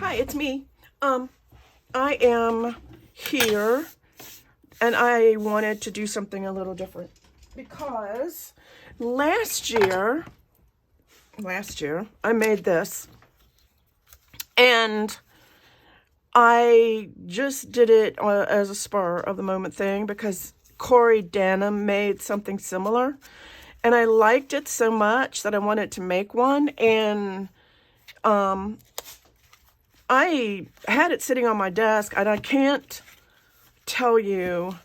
Hi, it's me. I am here and I wanted to do something a little different because last year I made this and I just did it as a spur of the moment thing because Cori Dahmen made something similar and I liked it so much that I wanted to make one, and I had it sitting on my desk and I can't tell you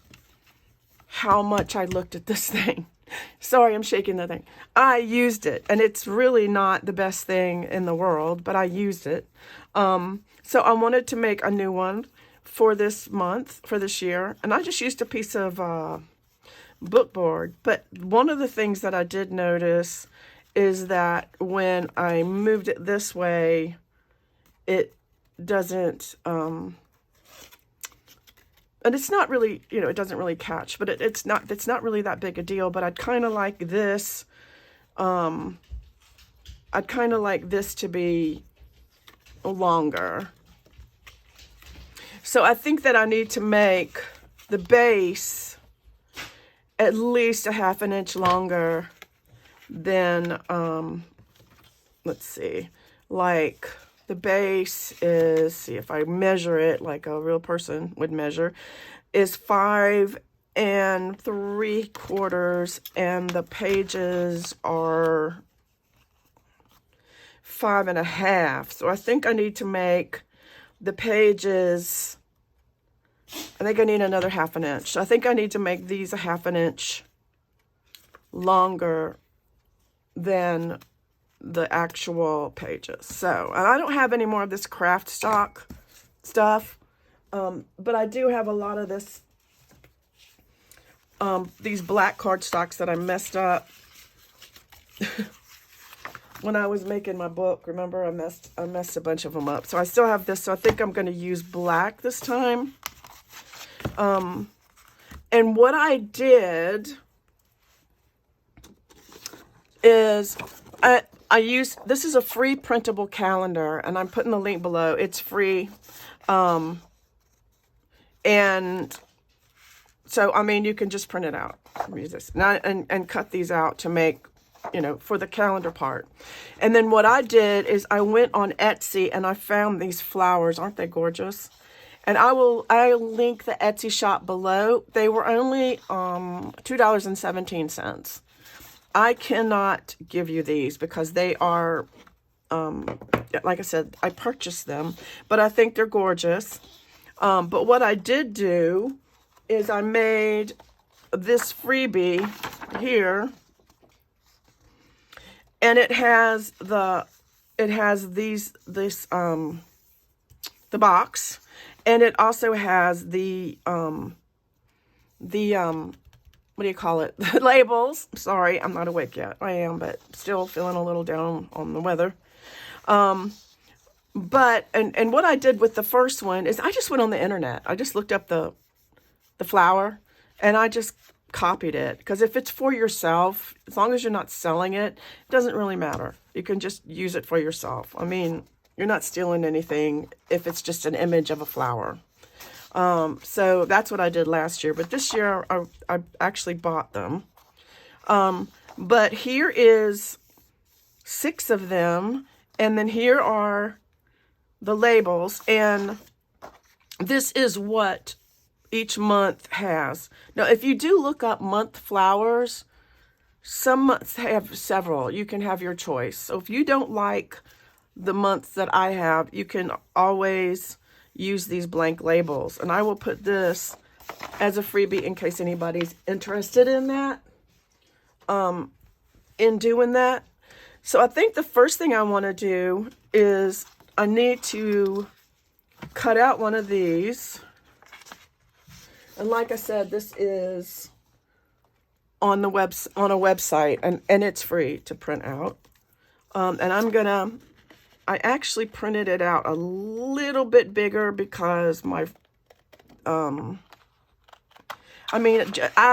how much I looked at this thing. Sorry, I'm shaking the thing. I used it, and it's really not the best thing in the world, but I used it. So I wanted to make a new one for this month, for this year, and I just used a piece of book board. But one of the things that I did notice is that when I moved it this way, it doesn't, and it's not really, it doesn't really catch, but it's not really that big a deal. But I'd kind of like this, I'd kind of like this to be longer. So I think that I need to make the base at least a ½ inch longer than, let's see, like the base is, see if I measure it like a real person would measure, is 5 3/4, and the pages are 5 1/2. So I think I need to make the pages, I think I need another ½ inch. So I think I need to make these a ½ inch longer than the actual pages. So, and I don't have any more of this craft stock stuff, but I do have a lot of this, these black cardstocks that I messed up when I was making my book. Remember, I messed a bunch of them up. So I still have this. So I think I'm going to use black this time. And what I did is I used, this is a free printable calendar, and I'm putting the link below. It's free. And so, I mean, you can just print it out. Use this and cut these out to make, for the calendar part. And then what I did is I went on Etsy and I found these flowers. Aren't they gorgeous? And I'll link the Etsy shop below. They were only $2.17. I cannot give you these because they are, like I said, I purchased them, but I think they're gorgeous. But what I did do is I made this freebie here, and it has the box, and it also has the what do you call it? The labels. Sorry, I'm not awake yet. I am, but still feeling a little down on the weather. But what I did with the first one is I just went on the internet. I just looked up the flower and I just copied it, because if it's for yourself, as long as you're not selling it, it doesn't really matter. You can just use it for yourself. I mean, you're not stealing anything if it's just an image of a flower. So that's what I did last year, but this year I actually bought them. But here is 6 of them, and then here are the labels, and this is what each month has. Now, if you do look up month flowers, some months have several. You can have your choice. So if you don't like the months that I have, you can always use these blank labels, and I will put this as a freebie in case anybody's interested in that, in doing that. So I think the first thing I want to do is I need to cut out one of these, and like I said, this is on the on a website, and it's free to print out. And I actually printed it out a little bit bigger because I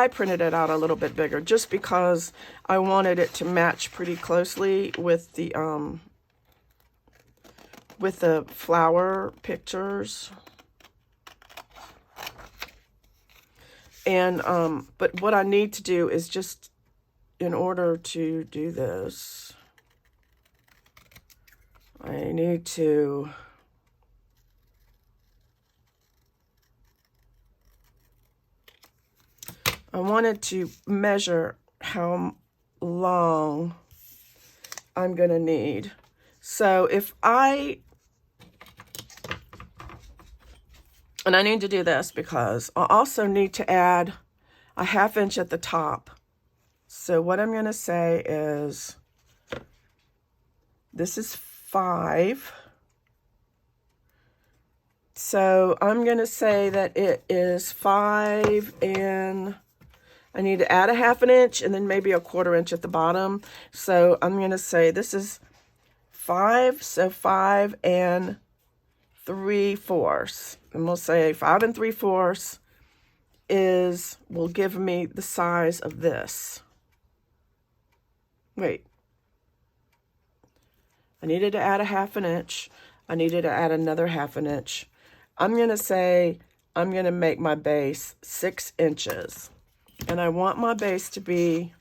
printed it out a little bit bigger just because I wanted it to match pretty closely with the with the flower pictures. And, but what I need to do is just, in order to do this, I need to I wanted to measure how long I'm going to need. So if and I need to do this because I also need to add a 1/2 inch at the top. So what I'm going to say is, this is 5. So I'm going to say that it is 5, and I need to add a 1/2 inch and then maybe a 1/4 inch at the bottom. So I'm going to say this is 5, so 5 3/4. And we'll say 5 3/4 will give me the size of this. Wait. I needed to add a 1/2 inch. I needed to add another 1/2 inch. I'm going to say I'm going to make my base 6 inches. And I want my base to be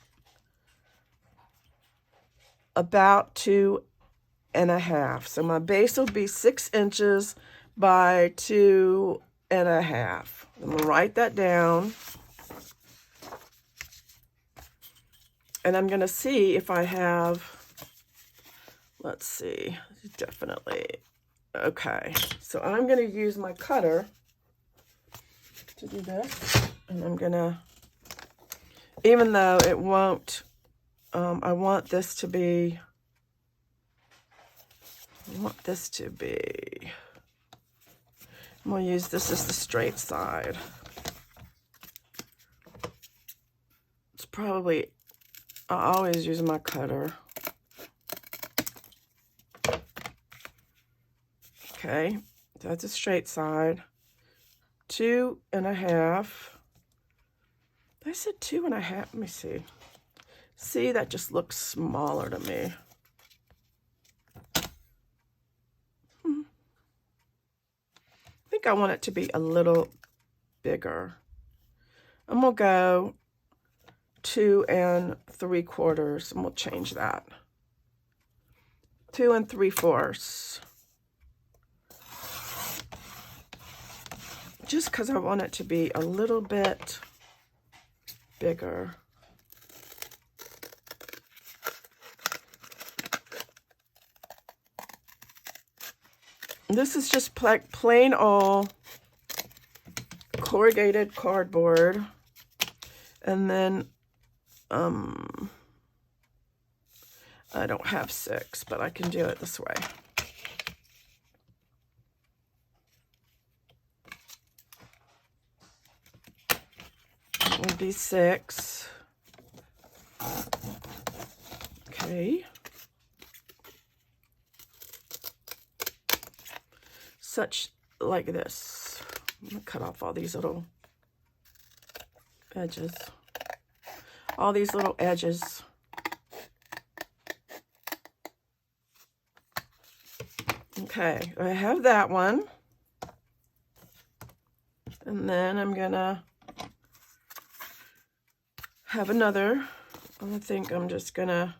about 2.5. So my base will be 6 inches by 2.5. I'm going to write that down. And I'm going to see if I have, let's see, definitely. Okay, so I'm going to use my cutter to do this. And I'm going to, even though it won't, I want this to be, I'm going to use this as the straight side. It's probably, I always use my cutter. Okay, that's a straight side. 2.5. I said 2.5. Let me see. See, that just looks smaller to me. I think I want it to be a little bigger. I'm going to go 2 3/4, and we'll change that. 2 3/4. Just because I want it to be a little bit bigger. This is just plain old corrugated cardboard. And then, I don't have 6, but I can do it this way. It would be 6. Okay. Such like this. I'm going to cut off all these little edges. All these little edges. Okay, I have that one. And then I'm gonna have another. I think I'm just gonna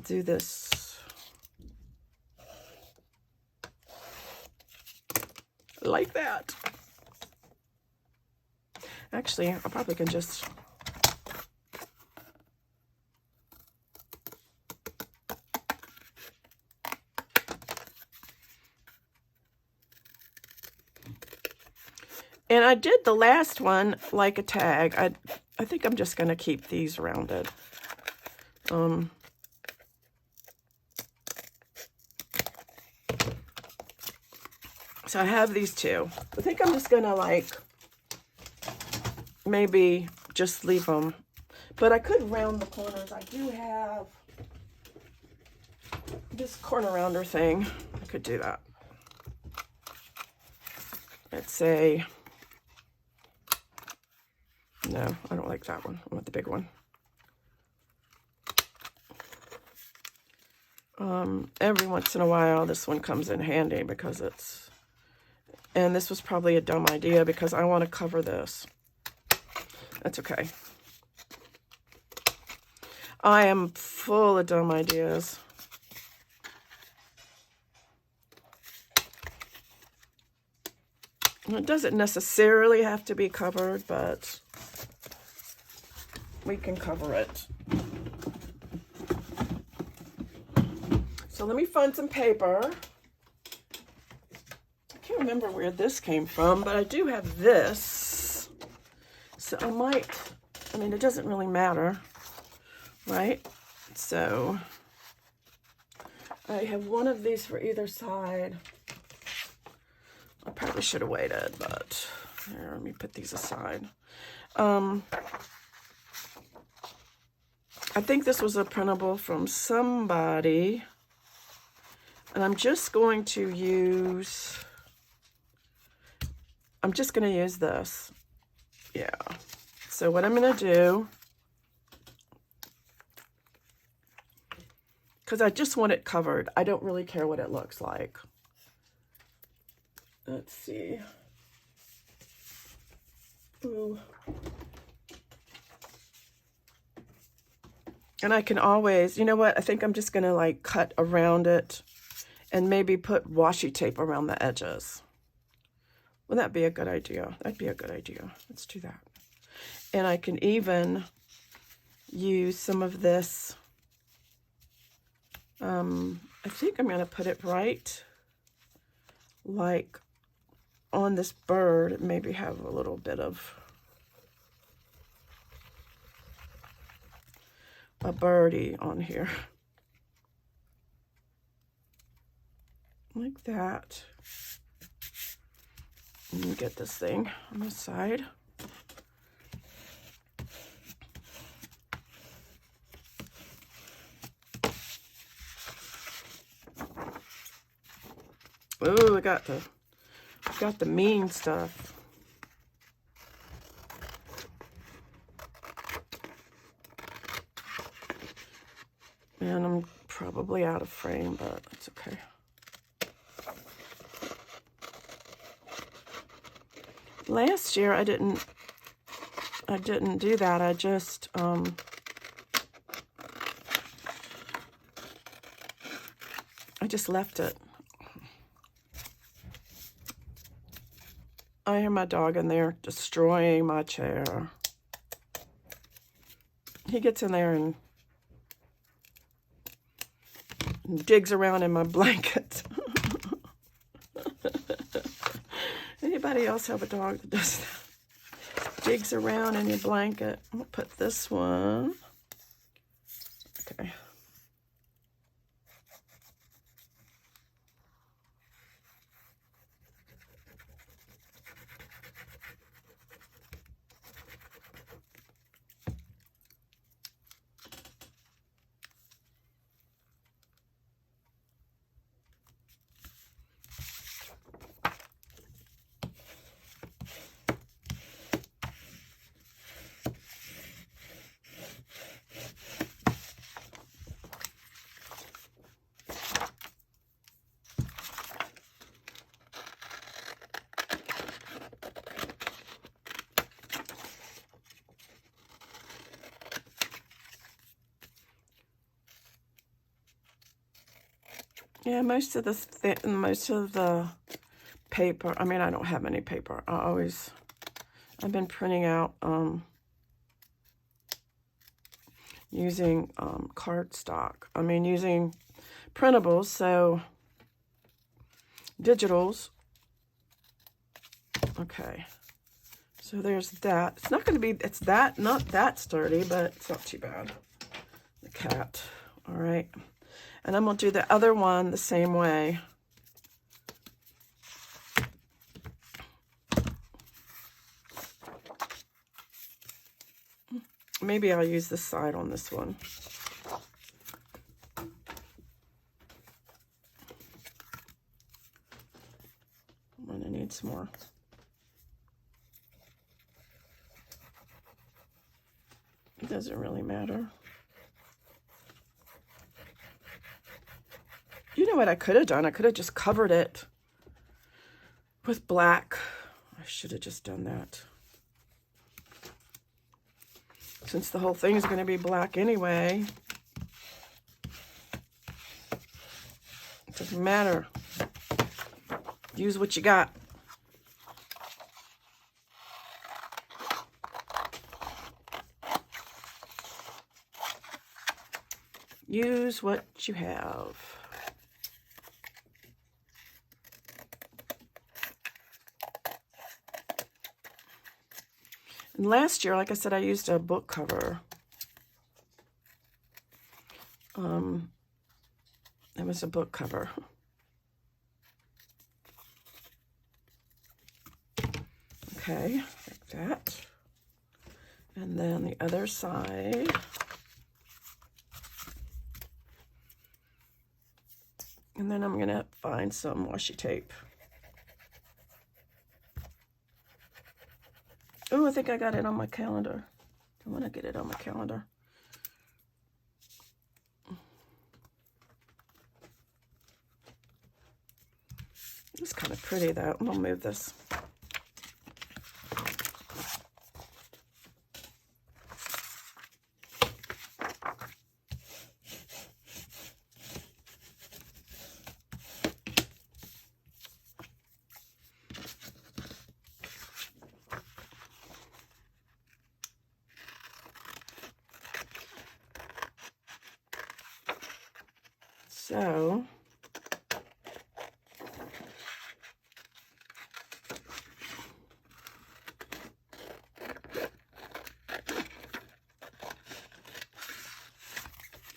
do this like that. Actually, I probably can just and I did the last one like a tag. I think I'm just going to keep these rounded. So I have these two. I think I'm just going to like maybe just leave them. But I could round the corners. I do have this corner rounder thing. I could do that. Let's say, no, I don't like that one. I want the big one. Every once in a while, this one comes in handy because it's, and this was probably a dumb idea because I want to cover this. That's okay. I am full of dumb ideas. It doesn't necessarily have to be covered, but we can cover it. So let me find some paper. I can't remember where this came from, but I do have this. So I might, I mean, it doesn't really matter, right? So I have one of these for either side. I probably should have waited, but here, let me put these aside. I think this was a printable from somebody, and I'm just going to use this. Yeah. So what I'm going to do, because I just want it covered. I don't really care what it looks like. Let's see. Ooh. And I can always, you know what? I think I'm just going to like cut around it and maybe put washi tape around the edges. Wouldn't that be a good idea? That'd be a good idea. Let's do that. And I can even use some of this. I think I'm going to put it right like on this bird, maybe have a little bit of a birdie on here. Like that. Let me get this thing on the side. Ooh, I got the mean stuff. And I'm probably out of frame, but it's okay. Last year I didn't do that. I just left it. I hear my dog in there destroying my chair. He gets in there and digs around in my blanket. Anybody else have a dog that does that? Digs around in your blanket. I'm gonna put this one. Okay. Yeah, most of the paper, I mean, I don't have any paper. I've been printing out using cardstock. I mean, using printables, so digitals. Okay, so there's that. It's not going to be, it's that, not that sturdy, but it's not too bad. The cat, all right. And I'm going to do the other one the same way. Maybe I'll use this side on this one. I'm going to need some more. It doesn't really matter. You know what I could have done? I could have just covered it with black. I should have just done that. Since the whole thing is going to be black anyway. It doesn't matter. Use what you got. Use what you have. And last year, like I said, I used a book cover. It was a book cover. Okay, like that. And then the other side. And then I'm going to find some washi tape. Oh, I think I got it on my calendar. I want to get it on my calendar. It's kind of pretty though. I'm going to move this. So,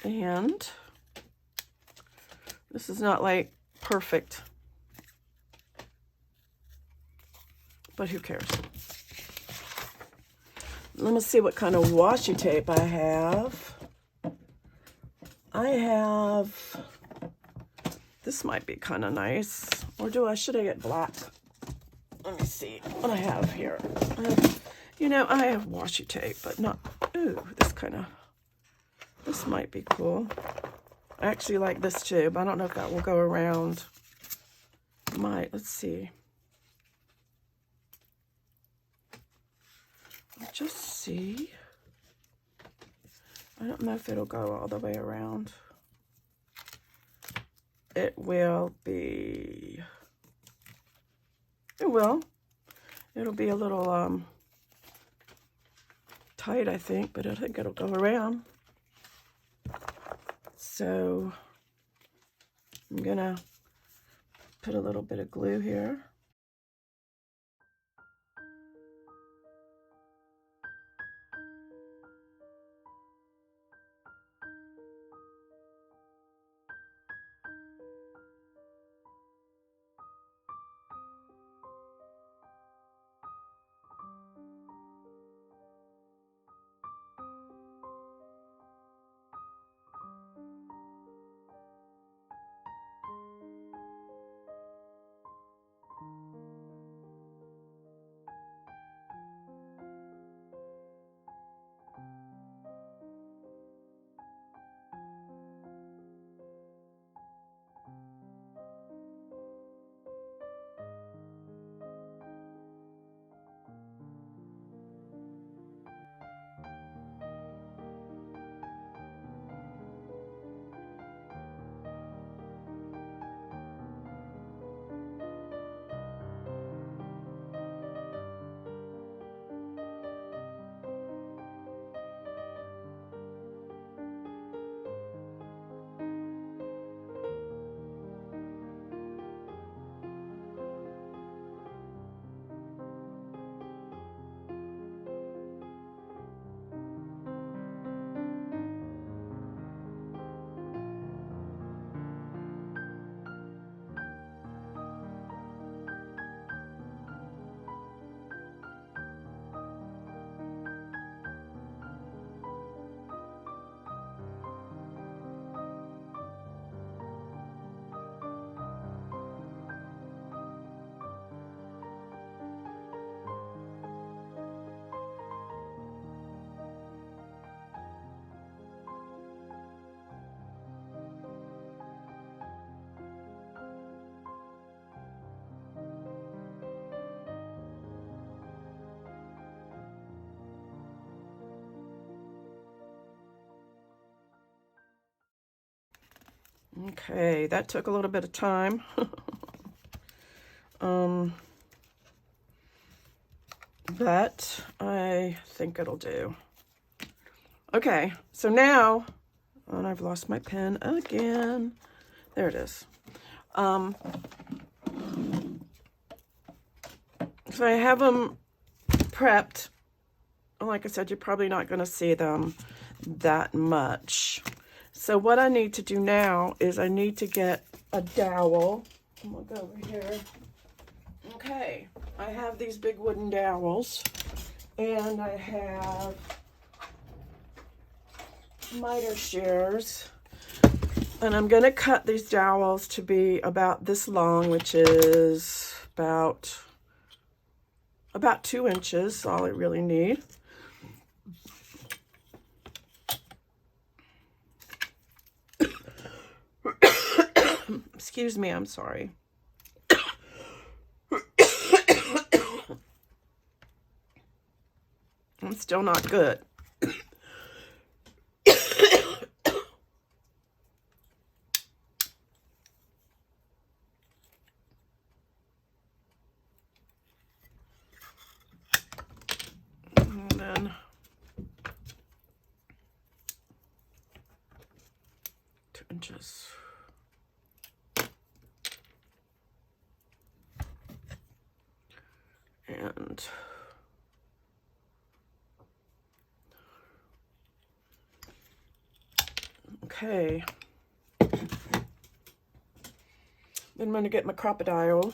and this is not like perfect, but who cares? Let me see what kind of washi tape I have. I have, this might be kind of nice, or should I get black? Let me see what I have here. You know, I have washi tape, but not, ooh, this might be cool. I actually like this too, but I don't know if that will go around. Might, let's see. Just see. I don't know if it'll go all the way around. It will be, it will. It'll be a little tight, I think, but I think it'll go around. So I'm gonna put a little bit of glue here. Okay, that took a little bit of time. But I think it'll do. Okay, so now, and I've lost my pen again. There it is. So I have them prepped. Like I said, you're probably not going to see them that much. So what I need to do now is I need to get a dowel. I'm going to go over here. Okay, I have these big wooden dowels, and I have miter shears, and I'm going to cut these dowels to be about this long, which is about 2 inches, all I really need. Excuse me, I'm sorry. I'm still not good. And then 2 inches. And okay, then I'm going to get my crocodile,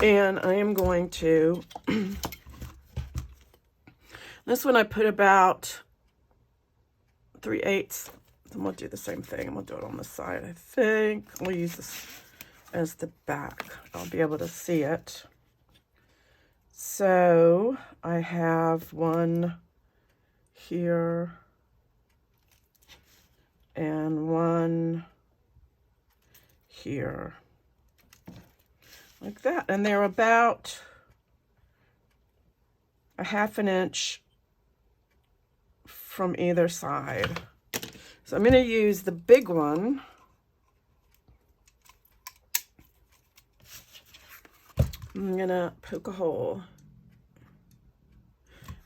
and I am going to, this one I put about 3/8. I'm going to do the same thing. I'm going to do it on the side, I think. We'll use this as the back. I'll be able to see it. So I have one here and one here, like that. And they're about 1/2 inch from either side. So I'm going to use the big one. I'm going to poke a hole.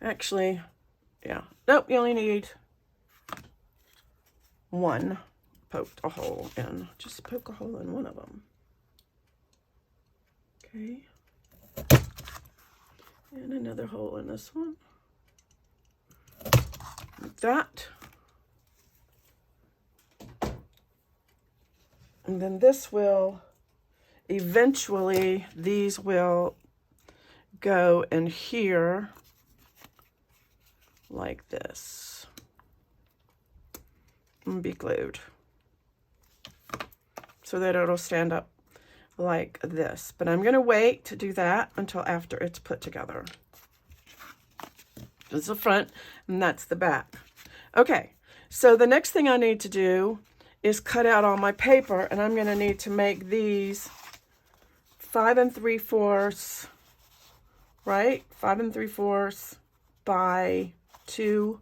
Actually, yeah. Nope, you only need one poked a hole in. Just poke a hole in one of them. Okay. And another hole in this one. Like that. And then this will, eventually, these will go in here like this and be glued so that it'll stand up like this. But I'm going to wait to do that until after it's put together. This is the front and that's the back. Okay, so the next thing I need to do is cut out all my paper, and I'm going to need to make these 5 3/4, right? 5 3/4 by 2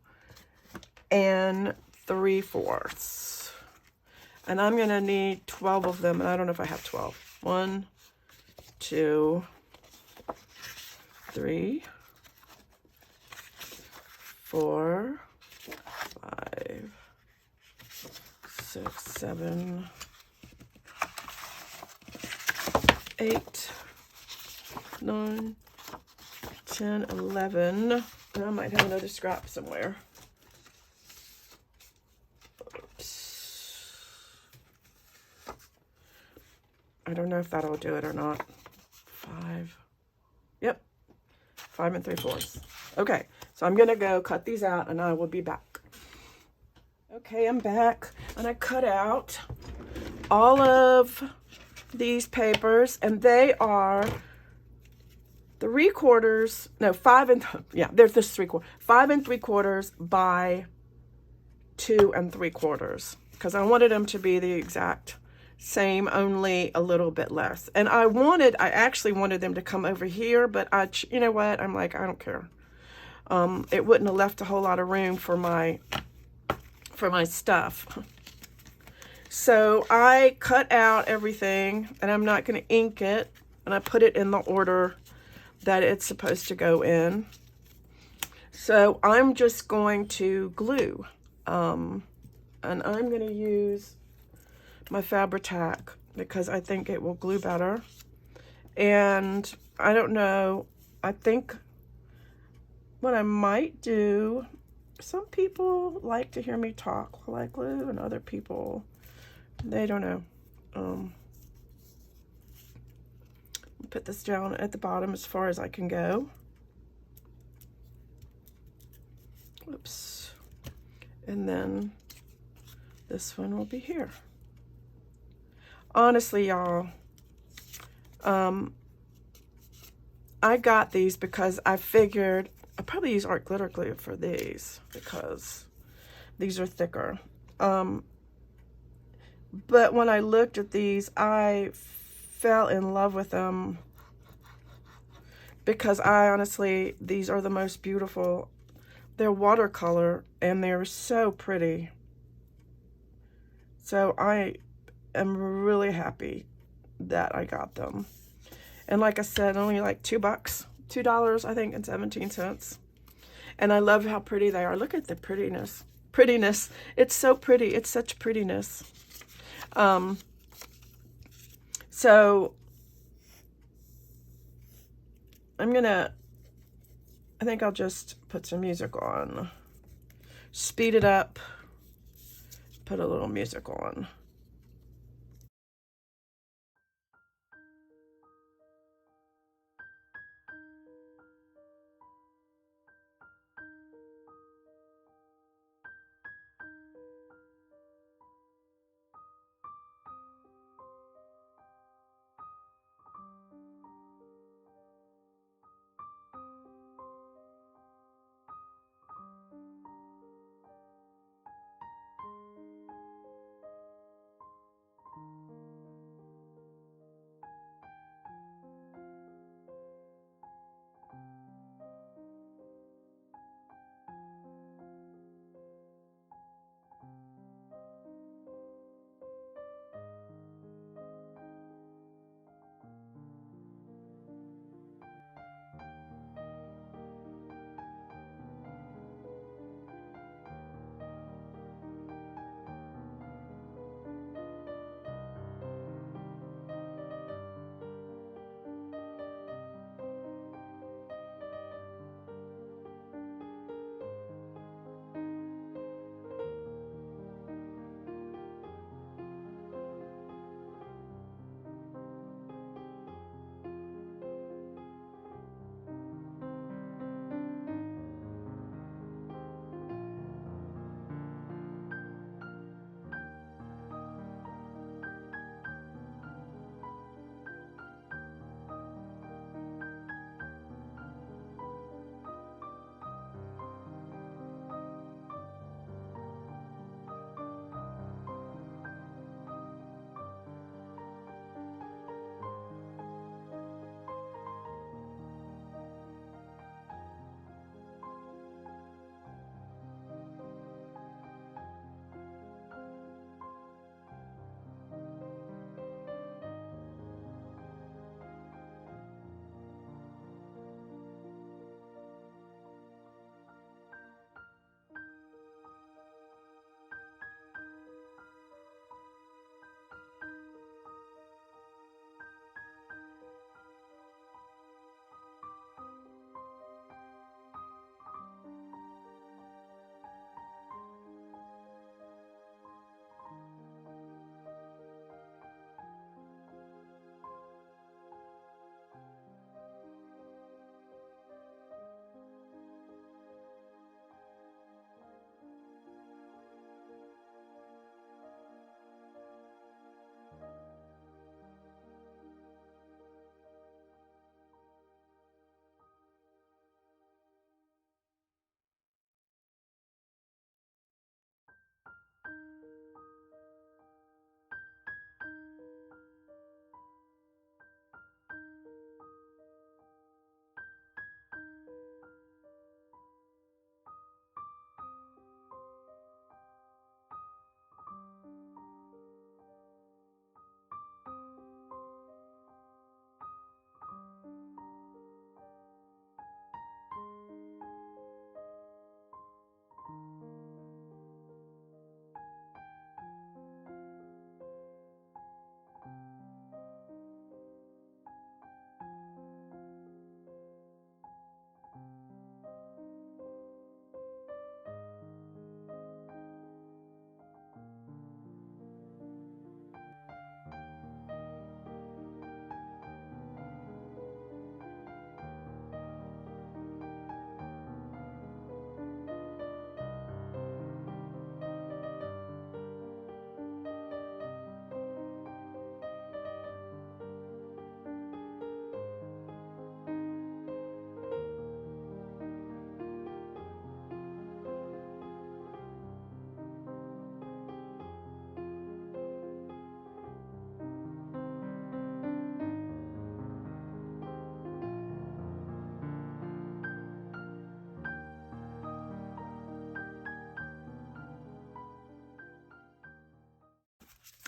3/4. And I'm going to need 12 of them, and I don't know if I have 12. 1, 2, 3, 4, 5, 6, 7, 8, 9, 10, 11. And I might have another scrap somewhere. Oops. I don't know if that'll do it or not. 5. Yep. 5 3/4. Okay, so I'm going to go cut these out and I will be back. Okay, I'm back, and I cut out all of these papers, and they are 3/4, no, 5 yeah, there's this 3/4, 5 3/4 by 2 3/4, because I wanted them to be the exact same, only a little bit less. And I actually wanted them to come over here, but you know what, I'm like, I don't care. It wouldn't have left a whole lot of room for my for my stuff. So I cut out everything, and I'm not going to ink it, and I put it in the order that it's supposed to go in. So I'm just going to glue, and I'm going to use my Fabri-Tac because I think it will glue better. And I don't know, I think what I might do, some people like to hear me talk while I glue, and other people, they don't know. Put this down at the bottom as far as I can go. Whoops. And then this one will be here. Honestly, y'all, I got these because I figured I'll probably use art glitter glue for these because these are thicker. But when I looked at these, I fell in love with them because I honestly, these are the most beautiful. They're watercolor and they're so pretty. So I am really happy that I got them. And like I said, only like $2, $2, I think, and 17 cents. And I love how pretty they are. Look at the prettiness. Prettiness. It's so pretty. It's such prettiness. So I'm gonna, I think I'll just put some music on. Speed it up. Put a little music on.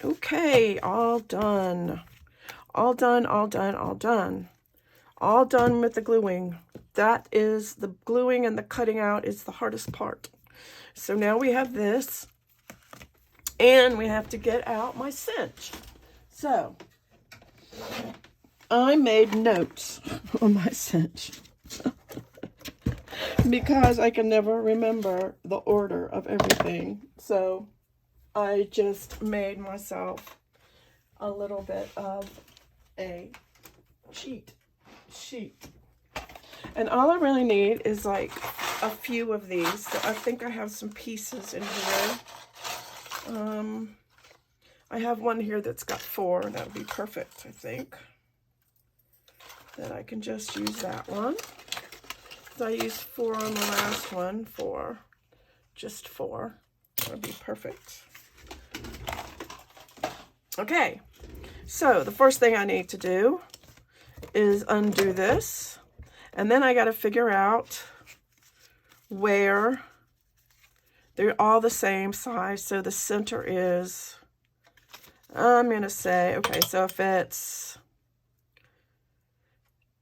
Okay, all done. All done, all done, all done. All done with the gluing. That is the gluing, and the cutting out is the hardest part. So now we have this, and we have to get out my cinch. So I made notes on my cinch because I can never remember the order of everything. So I just made myself a little bit of a cheat sheet. And all I really need is like a few of these. So I think I have some pieces in here. I have one here that's got 4. That would be perfect, I think. Then I can just use that one. So I used 4 on the last one. 4. Just 4. That would be perfect. Okay. So the first thing I need to do is undo this. And then I got to figure out where they're all the same size. So the center is, I'm going to say, okay, so if it's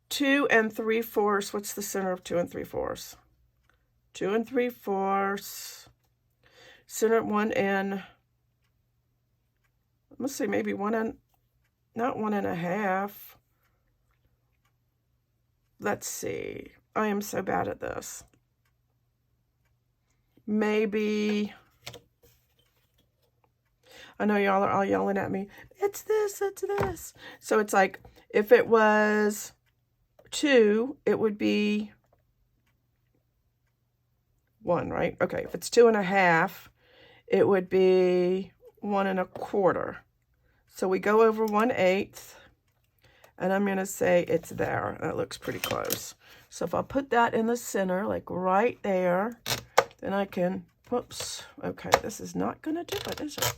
2 3/4, what's the center of 2 3/4? 2 3/4, center 1 and, let's say maybe 1 and, not 1 1/2. Let's see. I am so bad at this. Maybe, I know y'all are all yelling at me. It's this, it's this. So it's like, if it was 2, it would be 1, right? Okay, if it's 2 1/2, it would be 1 1/4. So we go over 1/8. And I'm going to say it's there. That looks pretty close. So if I put that in the center, like right there, then I can, whoops. Okay, this is not going to do it, is it?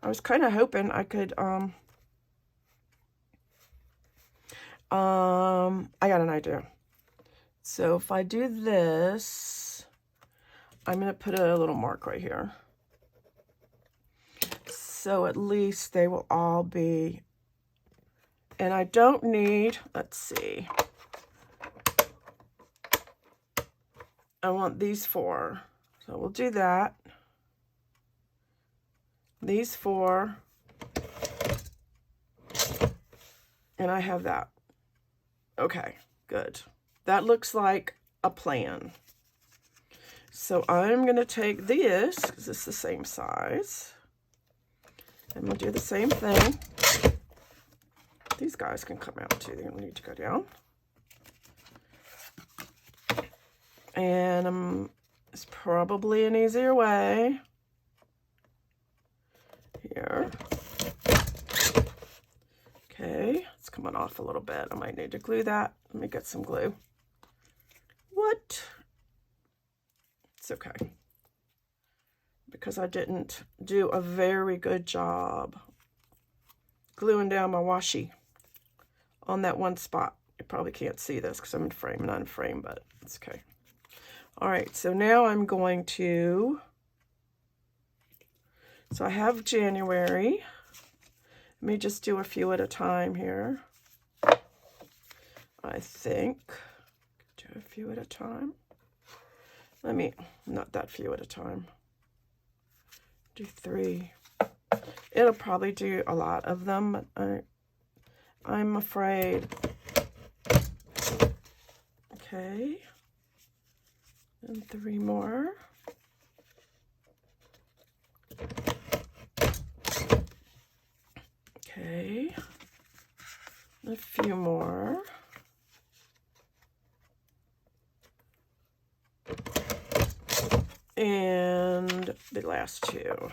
I was kind of hoping I could, I got an idea. So if I do this, I'm going to put a little mark right here. So at least they will all be. And I don't need, let's see, I want these 4. So we'll do that. These 4. And I have that. Okay, good. That looks like a plan. So I'm going to take this, because it's the same size. And we'll do the same thing. These guys can come out too. They don't need to go down. And it's probably an easier way. Here. Okay, it's coming off a little bit. I might need to glue that. Let me get some glue. What? It's okay. Because I didn't do a very good job gluing down my washi on that one spot. You probably can't see this because I'm in frame, not in frame, but it's okay. All right, so now I'm going to, so I have January. Let me just do a few at a time here. I think, do a few at a time. Let me, not that few at a time. Do 3. It'll probably do a lot of them, but I'm afraid. Okay. And 3 more. Okay. A few more. And the last 2.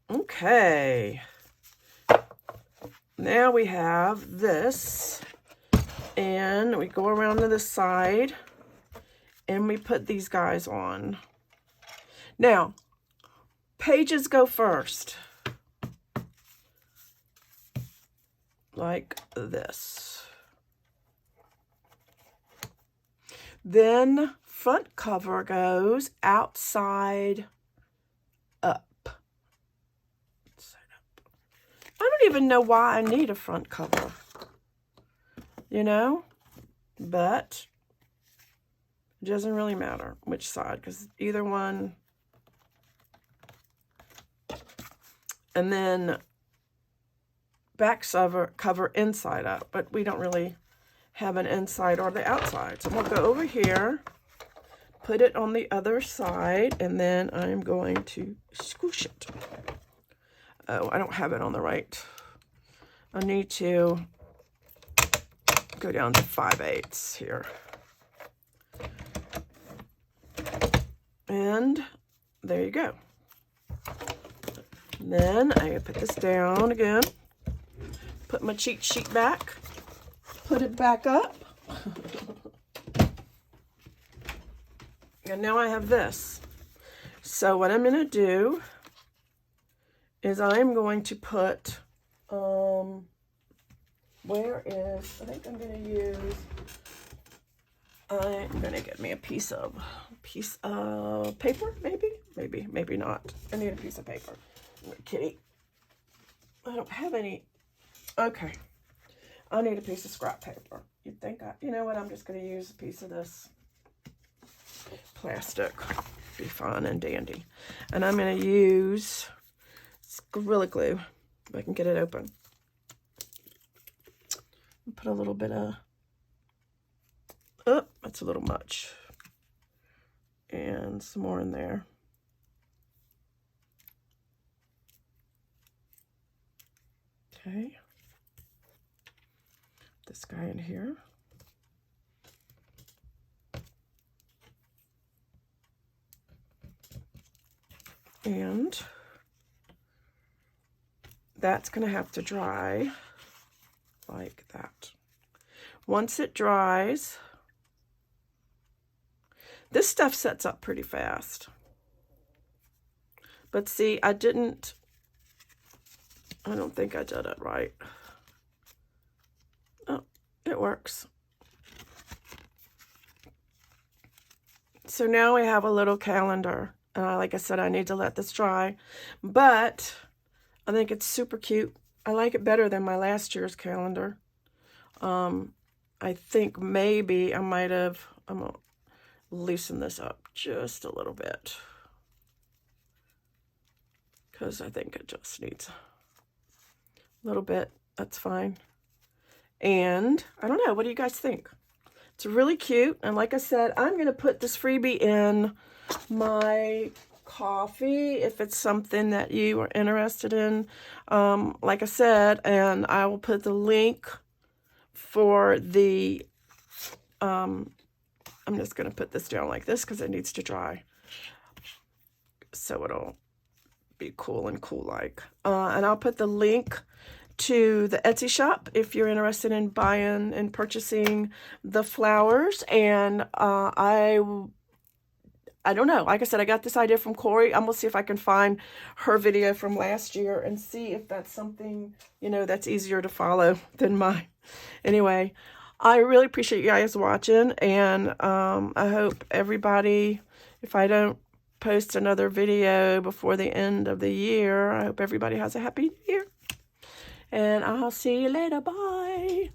Okay. Now we have this, and we go around to the side, and we put these guys on. Now, pages go first, like this. Then front cover goes outside up. I don't even know why I need a front cover, you know, but it doesn't really matter which side, because either one. And then back cover inside out, but we don't really have an inside or the outside. So we'll go over here, put it on the other side, and then I'm going to squish it. Oh, I don't have it on the right. I need to go down to 5/8 here. And there you go. And then I put this down again, put my cheat sheet back, put it back up. And now I have this. So what I'm going to do is I'm going to put, where is, I think I'm going to use, I'm going to get me a piece of paper, maybe not. I need a piece of paper. Kitty, I don't have any. Okay, I need a piece of scrap paper. You'd think you know what, I'm just going to use a piece of this plastic. Be fun and dandy. And I'm going to use Gorilla Glue, if I can get it open. Put a little bit of, oh, that's a little much. And some more in there. Okay. This guy in here. And that's going to have to dry like that. Once it dries, this stuff sets up pretty fast. But see, I don't think I did it right. Oh, it works. So now we have a little calendar. Like I said, I need to let this dry, but I think it's super cute. I like it better than my last year's calendar. I think maybe I'm going to loosen this up just a little bit, because I think it just needs a little bit. That's fine. And I don't know, what do you guys think? It's really cute. And like I said, I'm going to put this freebie in my coffee if it's something that you are interested in. Like I said, and I will put the link for the, I'm just going to put this down like this because it needs to dry. So it'll be cool and cool-like. And I'll put the link to the Etsy shop if you're interested in buying and purchasing the flowers. And I don't know. Like I said, I got this idea from Cori. I'm going to see if I can find her video from last year and see if that's something, you know, that's easier to follow than mine. Anyway, I really appreciate you guys watching. And I hope everybody, if I don't post another video before the end of the year, I hope everybody has a happy new year. And I'll see you later. Bye.